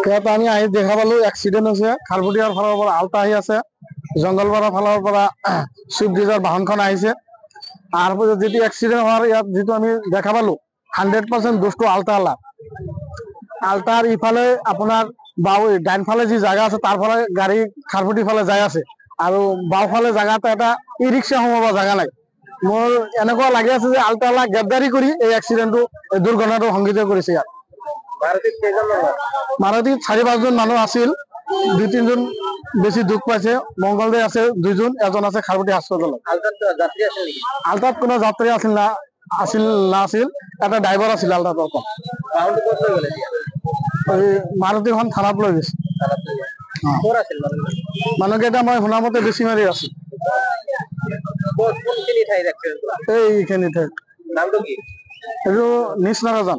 ইয়াত আমি আহি দেখা পালো এক্সিডেন্ট হৈছে। খাৰপুটিয়াৰ ফালৰ পৰা আল্টা আহি আছে, জংগলপাৰাৰ ফালৰ পৰা চুইফ্ট ডিজায়াৰ বাহনখন আহিছে। তাৰপিছত যিটো এক্সিডেন্ট হোৱাৰ ইয়াত যিটো আমি দেখা পালো 100% দোষটো আল্টাৱালা। আল্টাৰ ইফালে আপোনাৰ ডাইন ফালে যি জাগা আছে তাৰ ফালে গাড়ী খাৰপুটি ফালে যাই আছে, আৰু বাওঁফালে জাগাতে এটা ই ৰিক্সা সোমাব জাগা নাই। মোৰ এনেকুৱা লাগি আছে যে আল্টাৱালা গেপদাৰী কৰি এই এক্সিডেন্টটো দুৰ্ঘটনাটো সংঘটিত কৰিছে। ইয়াত মাৰুতিত 4-5জন মানুহ আছিল, 2-3জন বেছি দুখ পাইছে। মংগলদৈ আছে 2জন, এজন আছে খাৰপুটি হাস্পাতালত। আল্টাত কোনো যাত্ৰী নাছিল, এটা ড্ৰাইভাৰ আছিল আল্টাত। মাৰুতিখন থানাত লৈ গৈছে। মানুহকেইটা মই শুনা মতে বেছি মাৰি আছো এইখিনিতে। এইটো নিজ নাৰাজান।